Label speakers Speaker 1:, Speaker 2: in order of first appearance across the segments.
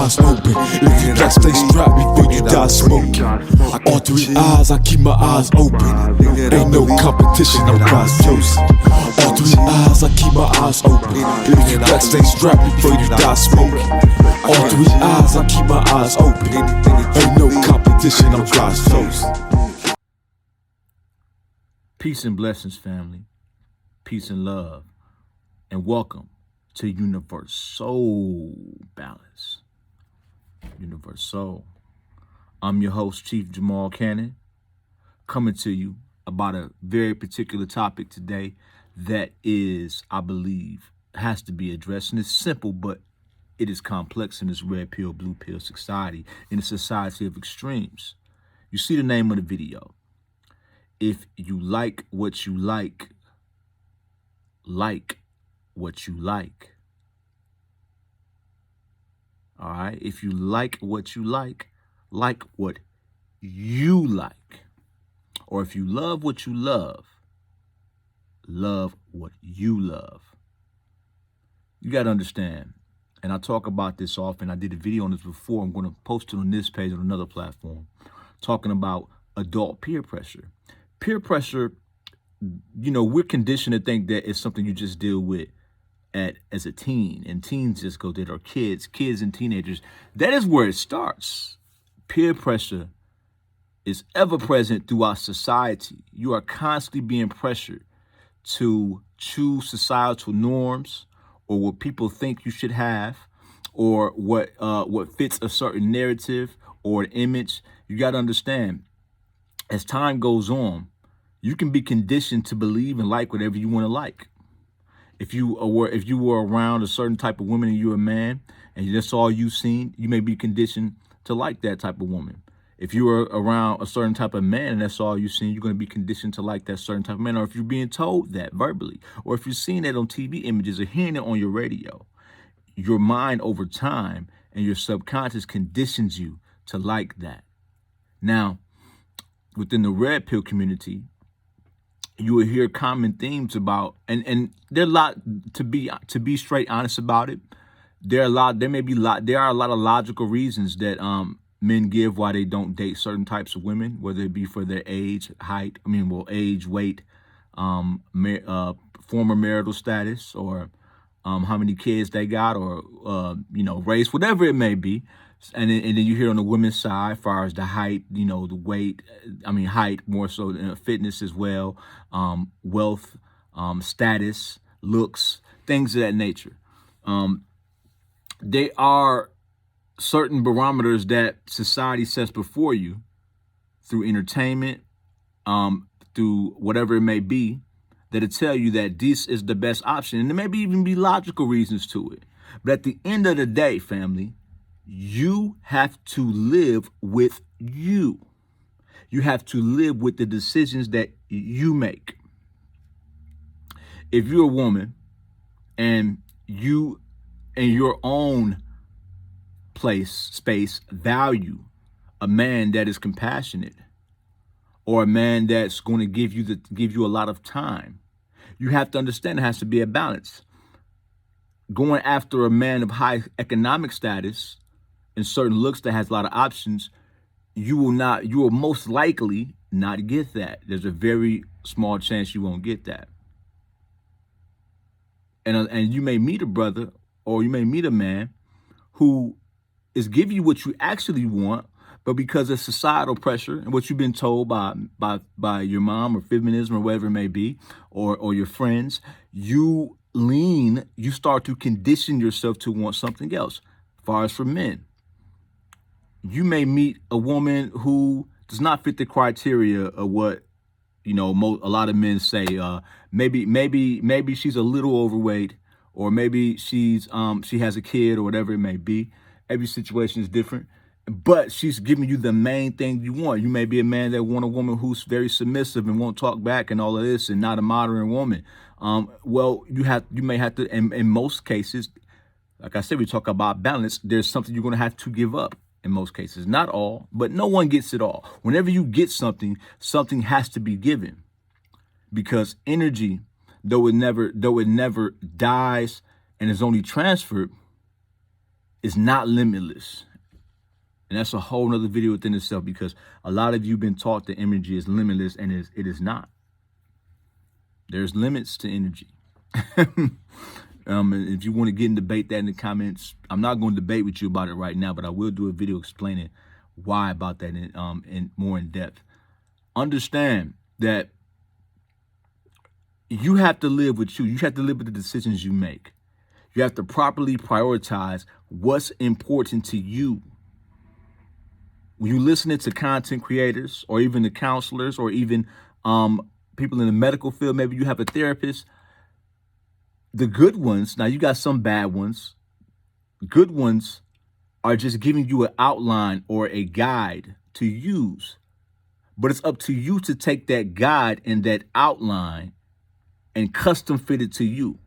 Speaker 1: eyes open. If you got, stay strapped before you die smoking. All three eyes, I keep my eyes open. Ain't no competition, I'm God's chosen. All three eyes, I keep my eyes open. If you got, stay strapped before you die smoking. All three eyes, I keep my eyes open. Ain't no competition, I'm God's chosen.
Speaker 2: Peace and blessings, family. Peace and love. And welcome to Universoul Balance. Universoul. I'm your host, Chief Jamal Cannon, coming to you about a very particular topic today that is, I believe, has to be addressed. And it's simple, but it is complex in this red pill, blue pill society, in a society of extremes. You see the name of the video. If you like what you like what you like. All right? If you like what you like what you like. Or if you love what you love what you love. You got to understand, and I talk about this often. I did a video on this before. I'm going to post it on this page on another platform, talking about adult peer pressure. Peer pressure, you know, we're conditioned to think that it's something you just deal with as a teen, and teens just go there, or kids and teenagers. That is where it starts. Peer pressure is ever present throughout society. You are constantly being pressured to choose societal norms, or what people think you should have, or what fits a certain narrative or an image. You got to understand, as time goes on, you can be conditioned to believe and like whatever you want to like. If you were around a certain type of woman and you're a man and that's all you've seen, you may be conditioned to like that type of woman. If you were around a certain type of man and that's all you've seen, you're going to be conditioned to like that certain type of man. Or if you're being told that verbally, or if you're seeing that on TV images or hearing it on your radio, your mind over time and your subconscious conditions you to like that. Now, within the red pill community, you will hear common themes about, and there are a lot, to be straight honest about it. There are a lot of logical reasons that men give why they don't date certain types of women, whether it be for their age, age, weight, former marital status, or how many kids they got, or race, whatever it may be. And then you hear on the women's side, as far as the height, the weight, height more so than fitness as well, wealth, status, looks, things of that nature. They are certain barometers that society sets before you through entertainment, through whatever it may be, that'll tell you that this is the best option. And there may even be logical reasons to it. But at the end of the day, family, you have to live with you. You have to live with the decisions that you make. If you're a woman and you, in your own space, value a man that is compassionate, or a man that's going to give you a lot of time, you have to understand there has to be a balance. Going after a man of high economic status and certain looks that has a lot of options, you will most likely not get that. There's a very small chance you won't get that. And you may meet a brother, or you may meet a man who is giving you what you actually want, but because of societal pressure and what you've been told by your mom or feminism or whatever it may be, or your friends, you start to condition yourself to want something else. As far as for men, you may meet a woman who does not fit the criteria of what, a lot of men say. Maybe she's a little overweight, or maybe she has a kid, or whatever it may be. Every situation is different, but she's giving you the main thing you want. You may be a man that want a woman who's very submissive and won't talk back and all of this, and not a modern woman. Well, you may have to, in most cases, like I said, we talk about balance. There's something you're going to have to give up. In most cases, not all, but no one gets it all. Whenever you get something, something has to be given, because energy, though it never dies and is only transferred, is not limitless. And that's a whole nother video within itself, because a lot of you been taught that energy is limitless, and it is not. There's limits to energy. And if you want to get and debate that in the comments, I'm not going to debate with you about it right now, but I will do a video explaining why about that in more in depth. Understand that you have to live with you. You have to live with the decisions you make. You have to properly prioritize what's important to you. When you're listening to content creators, or even the counselors, or even people in the medical field, maybe you have a therapist, the good ones, now you got some bad ones, good ones are just giving you an outline or a guide to use. But it's up to you to take that guide and that outline and custom fit it to you.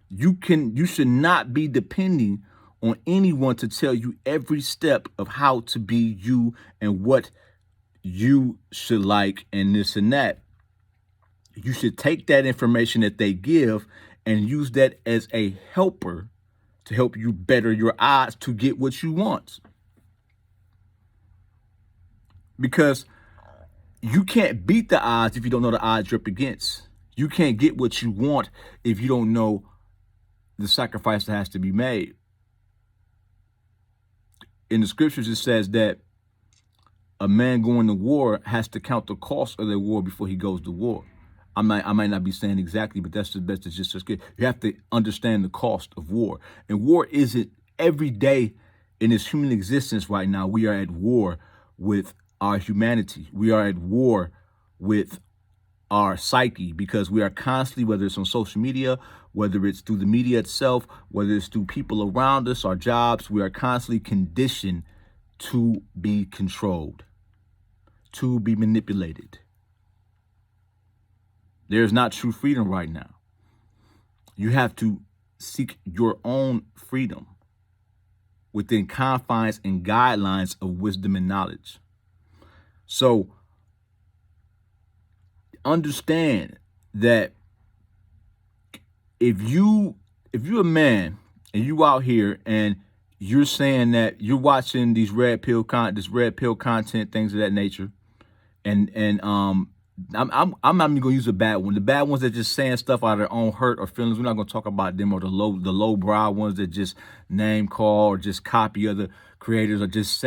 Speaker 2: You should not be depending on anyone to tell you every step of how to be you and what you should like and this and that. You should take that information that they give and use that as a helper to help you better your odds to get what you want. Because you can't beat the odds if you don't know the odds you're up against. You can't get what you want if you don't know the sacrifice that has to be made. In the scriptures, it says that a man going to war has to count the cost of the war before he goes to war. I might not be saying exactly, but that's the best. It's just good. You have to understand the cost of war. And war isn't every day in this human existence right now. We are at war with our humanity. We are at war with our psyche, because we are constantly, whether it's on social media, whether it's through the media itself, whether it's through people around us, our jobs, we are constantly conditioned to be controlled, to be manipulated. There's not true freedom right now. You have to seek your own freedom within confines and guidelines of wisdom and knowledge. So understand that if you're a man and you out here and you're saying that you're watching these red pill content, things of that nature, and I'm not even gonna use a bad one. The bad ones that just saying stuff out of their own hurt or feelings, we're not gonna talk about them, or the low brow ones that just name call or just copy other creators, or just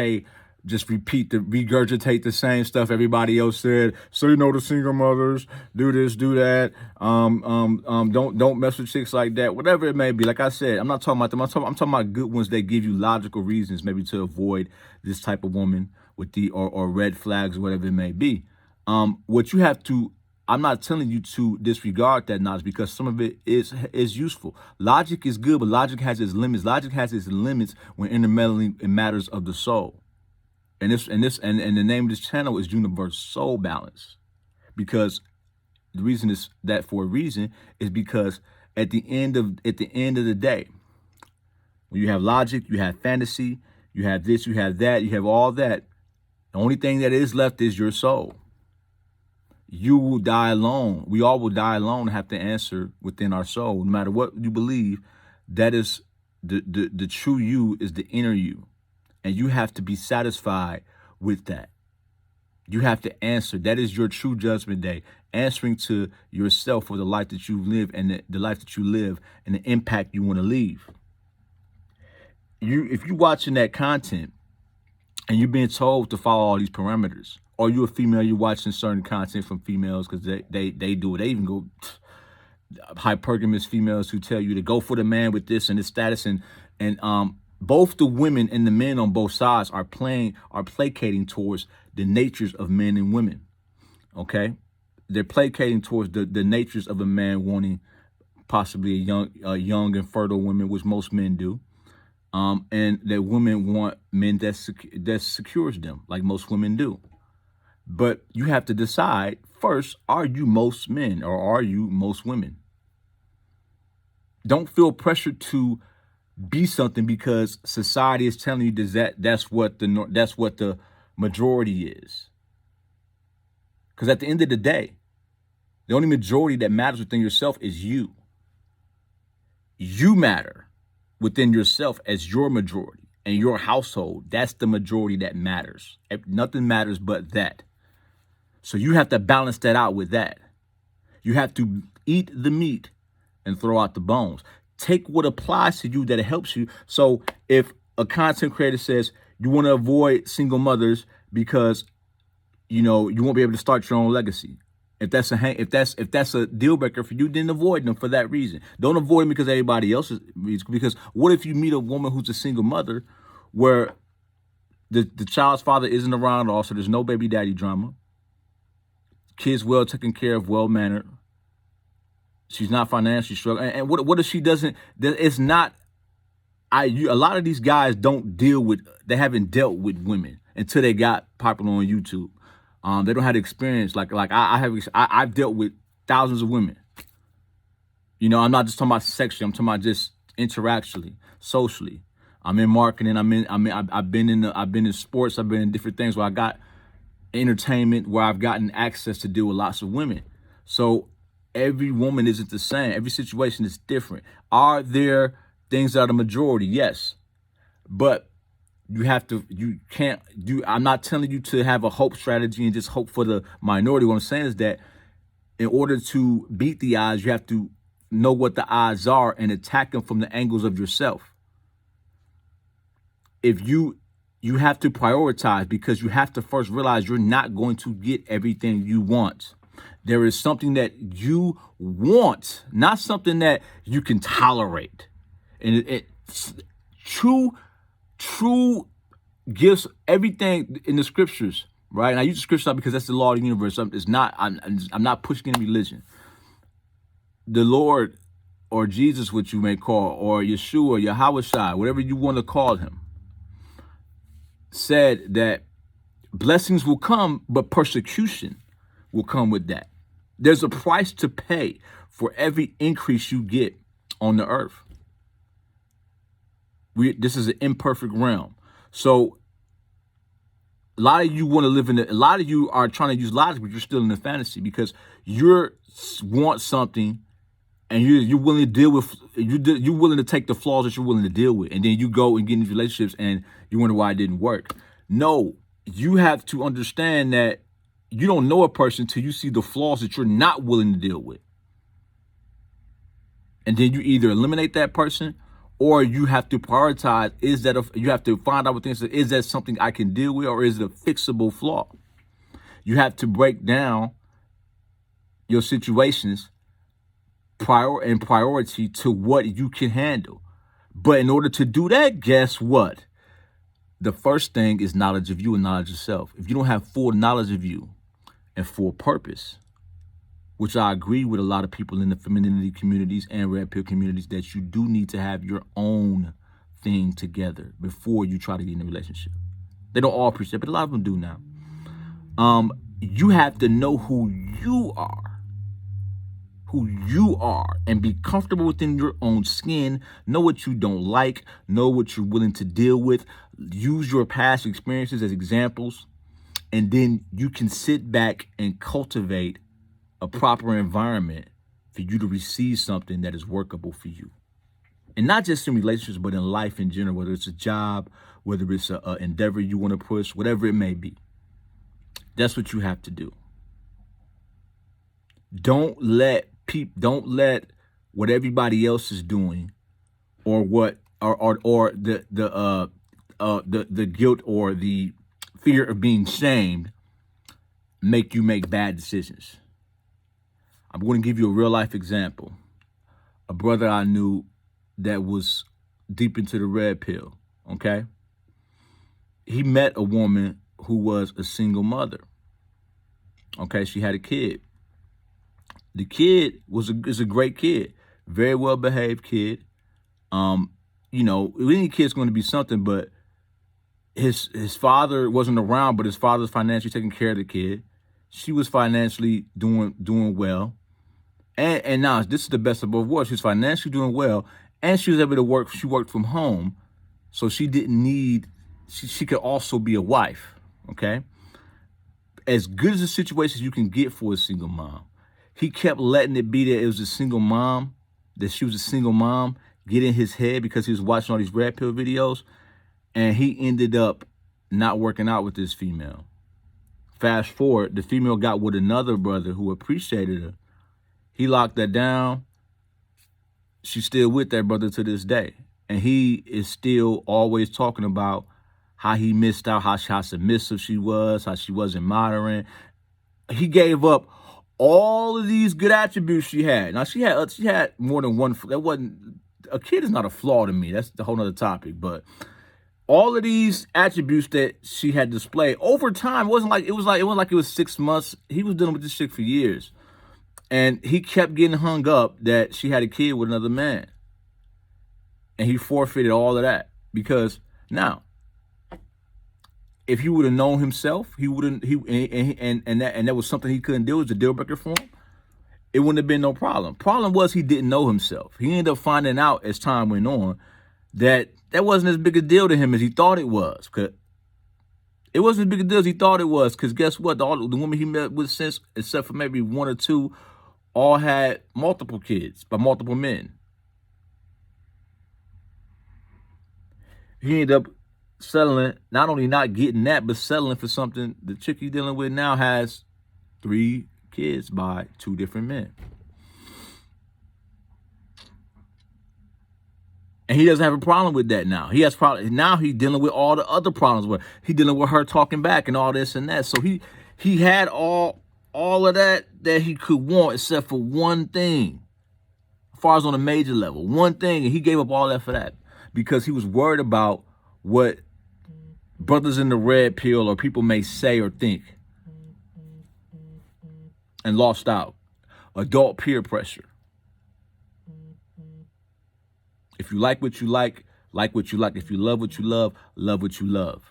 Speaker 2: regurgitate the same stuff everybody else said. So you know, the single mothers do this, do that. Don't mess with chicks like that. Whatever it may be. Like I said, I'm not talking about them. I'm talking about good ones that give you logical reasons, maybe to avoid this type of woman with or red flags, or whatever it may be. What you have to, I'm not telling you to disregard that knowledge, because some of it is useful. Logic is good, but logic has its limits. Logic has its limits when intermeddling in matters of the soul. And the name of this channel is Universoul Balance, because the reason is that for a reason is because at the end of the day, when you have logic, you have fantasy, you have this, you have that, you have all that. The only thing that is left is your soul. You will die alone. We all will die alone and have to answer within our soul. No matter what you believe, that is the true you, is the inner you. And you have to be satisfied with that. You have to answer. That is your true judgment day. Answering to yourself for the life that you live, and the life that you live, and the impact you want to leave. If you're watching that content and you're being told to follow all these parameters, or you're a female, you're watching certain content from females because they do it. They even go hypergamous females who tell you to go for the man with this and this status, and both the women and the men on both sides are placating towards the natures of men and women. Okay, they're placating towards the natures of a man wanting possibly a young and fertile woman, which most men do, and that women want men that secures them, like most women do. But you have to decide first: are you most men, or are you most women? Don't feel pressured to be something because society is telling you that's what the majority is. Because at the end of the day, the only majority that matters within yourself is you. You matter. within yourself as your majority and your household. That's the majority that matters. Nothing matters but that. So you have to balance that out with that. You have to eat the meat and throw out the bones. Take what applies to you that helps you. So if a content creator says you want to avoid single mothers because you won't be able to start your own legacy. If that's a deal breaker for you, then avoid them for that reason. Don't avoid them because everybody else is. Because what if you meet a woman who's a single mother, where the child's father isn't around, also there's no baby daddy drama. Kids well taken care of, well mannered. She's not financially struggling. And what if she doesn't? It's not. A lot of these guys they haven't dealt with women until they got popular on YouTube. They don't have the experience like I've dealt with thousands of women. I'm not just talking about sexually. I'm talking about just interactually, socially. I'm in marketing. I've been in sports. I've been in different things where I got entertainment, where I've gotten access to deal with lots of women. So every woman isn't the same. Every situation is different. Are there things that are the majority? Yes, but you can't do. I'm not telling you to have a hope strategy and just hope for the minority. What I'm saying is that in order to beat the odds, you have to know what the odds are and attack them from the angles of yourself. If you have to prioritize, because you have to first realize you're not going to get everything you want. There is something that you want, not something that you can tolerate. And true gifts, everything in the scriptures, right? And I use the scriptures because that's the law of the universe. I'm not pushing any religion. The Lord, or Jesus, what you may call, or Yeshua, Yahweh, whatever you want to call him, said that blessings will come, but persecution will come with that. There's a price to pay for every increase you get on the earth. This is an imperfect realm. So a lot of you want to live a lot of you are trying to use logic, but you're still in the fantasy because you want something and you're willing to deal with, you're willing to take the flaws that you're willing to deal with. And then you go and get in these relationships and you wonder why it didn't work. No, you have to understand that you don't know a person until you see the flaws that you're not willing to deal with. And then you either eliminate that person, or you have to prioritize, you have to find out what things, is that something I can deal with, or is it a fixable flaw? You have to break down your situations priority to what you can handle. But in order to do that, guess what? The first thing is knowledge of you and knowledge of self. If you don't have full knowledge of you and full purpose, which I agree with a lot of people in the femininity communities and red pill communities, that you do need to have your own thing together before you try to get in a relationship. They don't all appreciate it, but a lot of them do now. You have to know who you are, and be comfortable within your own skin. Know what you don't like, know what you're willing to deal with, use your past experiences as examples, and then you can sit back and cultivate a proper environment for you to receive something that is workable for you. And not just in relationships, but in life in general, whether it's a job, whether it's an endeavor you want to push, whatever it may be. That's what you have to do. Don't let what everybody else is doing, or the guilt or the fear of being shamed make you make bad decisions. I'm going to give you a real life example. A brother I knew that was deep into the red pill, okay? He met a woman who was a single mother. Okay, she had a kid. The kid is a great kid, very well behaved kid. Any kid's going to be something, but his father wasn't around, but his father's financially taking care of the kid. She was financially doing well. And now this is the best of both worlds. She was financially doing well, and she was able to work. She worked from home, so she didn't need. She could also be a wife. Okay, as good as a situation you can get for a single mom. He kept letting it be that it was a single mom, that she was a single mom, get in his head because he was watching all these red pill videos, and he ended up not working out with this female. Fast forward, the female got with another brother who appreciated her. He locked her down. She's still with that brother to this day. And he is still always talking about how he missed out, how submissive she was, how she wasn't modern. He gave up all of these good attributes she had. Now, she had more than one. That wasn't, a kid is not a flaw to me. That's a whole nother topic. But all of these attributes that she had displayed over time, it wasn't like it was 6 months. He was dealing with this chick for years. And he kept getting hung up that she had a kid with another man. And he forfeited all of that. Because now, if he would have known himself, that was something he couldn't do, it was a deal breaker for him, it wouldn't have been no problem. Problem was he didn't know himself. He ended up finding out as time went on that wasn't as big a deal to him as he thought it was. It wasn't as big a deal as he thought it was, because guess what? The women he met with since, except for maybe one or two, all had multiple kids by multiple men. He ended up settling, not only not getting that, but settling for something. The chick he's dealing with now has 3 kids by 2 different men. And he doesn't have a problem with that now. Now he's dealing with all the other problems where he's dealing with her talking back and all this and that. So he had all of that he could want, except for one thing. As far as on a major level, one thing, and he gave up all that for that because he was worried about what brothers in the red pill or people may say or think, and lost out. Adult peer pressure. If you like what you like what you like. If you love what you love what you love.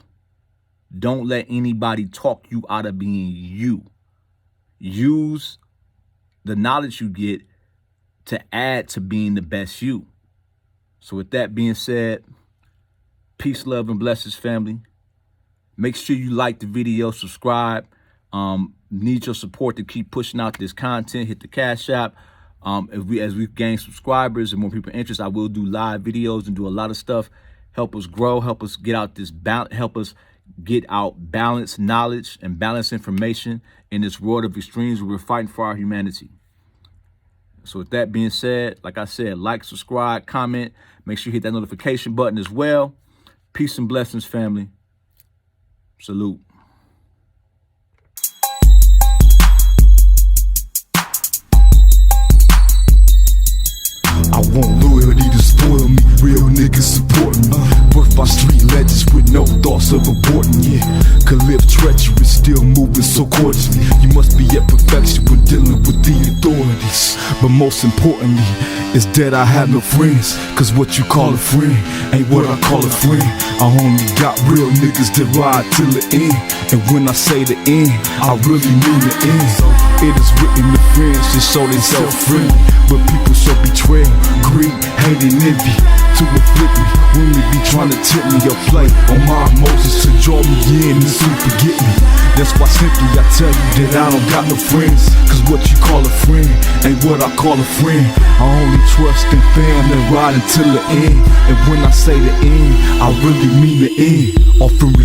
Speaker 2: Don't let anybody talk you out of being you. Use the knowledge you get to add to being the best you. So with that being said, peace, love, and blessings, family. Make sure you like the video, subscribe. Need your support to keep pushing out this content. Hit the Cashapp. As we gain subscribers and more people interested, I will do live videos and do a lot of stuff. Help us grow. Help us get out balanced knowledge and balanced information in this world of extremes where we're fighting for our humanity. So with that being said, like I said, like, subscribe, comment. Make sure you hit that notification button as well. Peace and blessings, family. Salute.
Speaker 1: I want loyalty to spoil me, real niggas supporting me. Birthed by street legends with no thoughts of aborting, yeah. Could live treacherous, still moving so cordially. You must be at perfection when dealing with the authorities. But most importantly, is that I have no friends. Cause what you call a friend ain't what I call a friend. I only got real niggas that ride till the end. And when I say the end, I really mean the end. It is written to friends to show they self-friendly, but people show betrayal, greed, hate, and envy to afflict me. Women be trying to tip me or play on my emotions to draw me in and soon forget me. That's why simply I tell you that I don't got no friends. Cause what you call a friend ain't what I call a friend. I only trust in family, ride until the end. And when I say the end, I really mean the end. Often